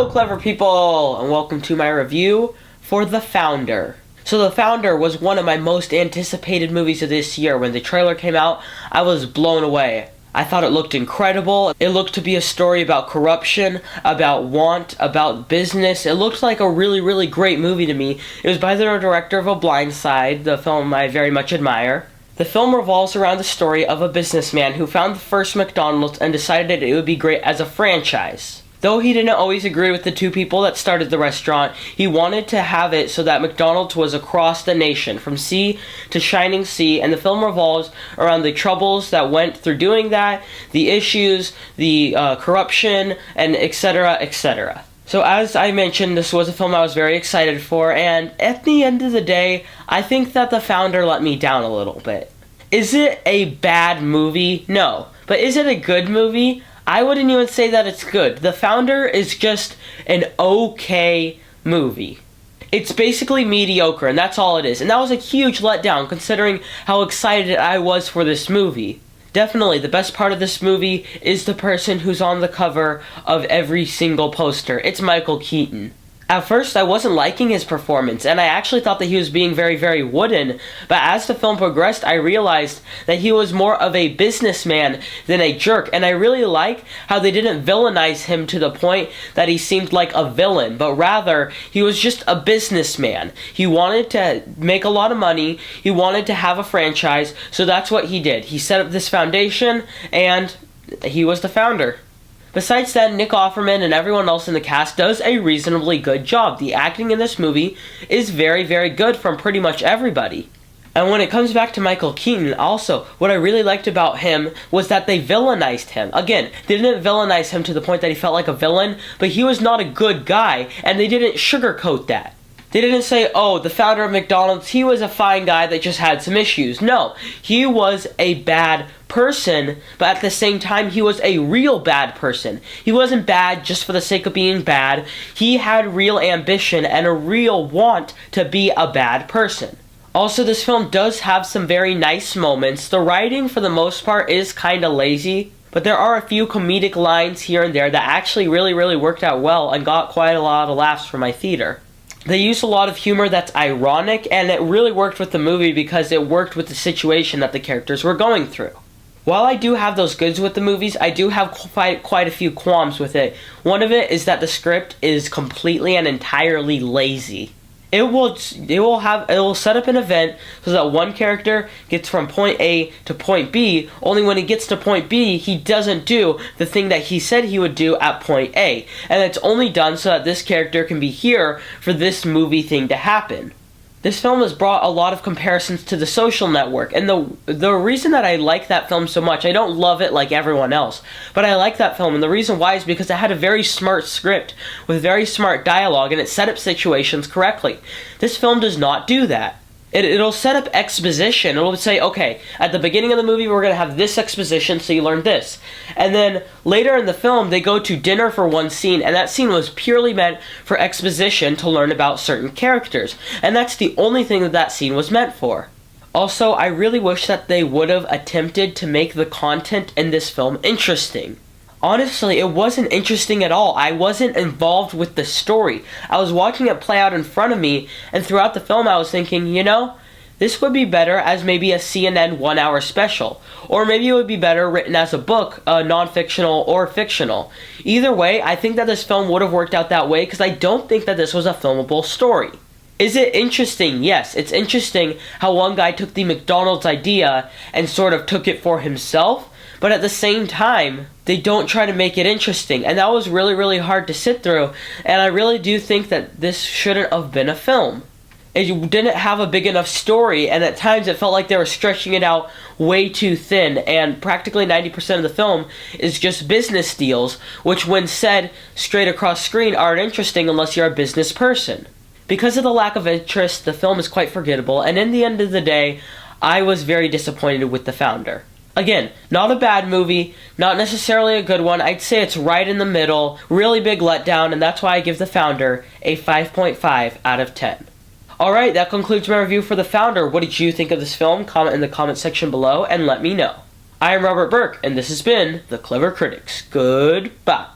Hello, clever people, and welcome to my review for The Founder. So The Founder was one of my most anticipated movies of this year. When the trailer came out, I was blown away. I thought it looked incredible. It looked to be a story about corruption, about want, about business. It looked like a really, really great movie to me. It was by the director of A Blind Side, the film I very much admire. The film revolves around the story of a businessman who found the first McDonald's and decided it would be great as a franchise. Though he didn't always agree with the two people that started the restaurant, he wanted to have it so that McDonald's was across the nation, from sea to shining sea, and the film revolves around the troubles that went through doing that, the issues, the corruption, and etc., etc. So as I mentioned, this was a film I was very excited for, and at the end of the day, I think that The Founder let me down a little bit. Is it a bad movie? No. But is it a good movie? I wouldn't even say that it's good. The Founder is just an okay movie. It's basically mediocre, and that's all it is. And that was a huge letdown, considering how excited I was for this movie. Definitely, the best part of this movie is the person who's on the cover of every single poster. It's Michael Keaton. At first, I wasn't liking his performance, and I actually thought that he was being very, very wooden, but as the film progressed, I realized that he was more of a businessman than a jerk, and I really like how they didn't villainize him to the point that he seemed like a villain, but rather, he was just a businessman. He wanted to make a lot of money, he wanted to have a franchise, so that's what he did. He set up this foundation, and he was the founder. Besides that, Nick Offerman and everyone else in the cast does a reasonably good job. The acting in this movie is very, very good from pretty much everybody. And when it comes back to Michael Keaton, also, what I really liked about him was that they villainized him. Again, they didn't villainize him to the point that he felt like a villain, but he was not a good guy, and they didn't sugarcoat that. They didn't say, oh, the founder of McDonald's, he was a fine guy that just had some issues. No, he was a bad person, but at the same time, he was a real bad person. He wasn't bad just for the sake of being bad. He had real ambition and a real want to be a bad person. Also, this film does have some very nice moments. The writing, for the most part, is kind of lazy, but there are a few comedic lines here and there that actually really, really worked out well and got quite a lot of laughs for my theater. They used a lot of humor that's ironic, and it really worked with the movie because it worked with the situation that the characters were going through. While I do have those goods with the movies, I do have quite a few qualms with it. One of it is that the script is completely and entirely lazy. It will set up an event so that one character gets from point A to point B, only when he gets to point B, he doesn't do the thing that he said he would do at point A. And it's only done so that this character can be here for this movie thing to happen. This film has brought a lot of comparisons to The Social Network, and the reason that I like that film so much, I don't love it like everyone else, but I like that film, and the reason why is because it had a very smart script with very smart dialogue, and it set up situations correctly. This film does not do that. It'll set up exposition. It'll say, okay, at the beginning of the movie, we're going to have this exposition, so you learn this. And then later in the film, they go to dinner for one scene, and that scene was purely meant for exposition to learn about certain characters. And that's the only thing that scene was meant for. Also, I really wish that they would have attempted to make the content in this film interesting. Honestly, it wasn't interesting at all. I wasn't involved with the story. I was watching it play out in front of me, and throughout the film I was thinking, you know, this would be better as maybe a CNN 1-hour special. Or maybe it would be better written as a book, non-fictional or fictional. Either way, I think that this film would have worked out that way because I don't think that this was a filmable story. Is it interesting? Yes, it's interesting how one guy took the McDonald's idea and sort of took it for himself, but at the same time, they don't try to make it interesting, and that was really, really hard to sit through, and I really do think that this shouldn't have been a film. It didn't have a big enough story, and at times it felt like they were stretching it out way too thin, and practically 90% of the film is just business deals, which when said straight across screen aren't interesting unless you're a business person. Because of the lack of interest, the film is quite forgettable, and in the end of the day, I was very disappointed with The Founder. Again, not a bad movie, not necessarily a good one. I'd say it's right in the middle, really big letdown, and that's why I give The Founder a 5.5 out of 10. Alright, that concludes my review for The Founder. What did you think of this film? Comment in the comment section below and let me know. I am Robert Burke, and this has been The Clever Critics. Goodbye.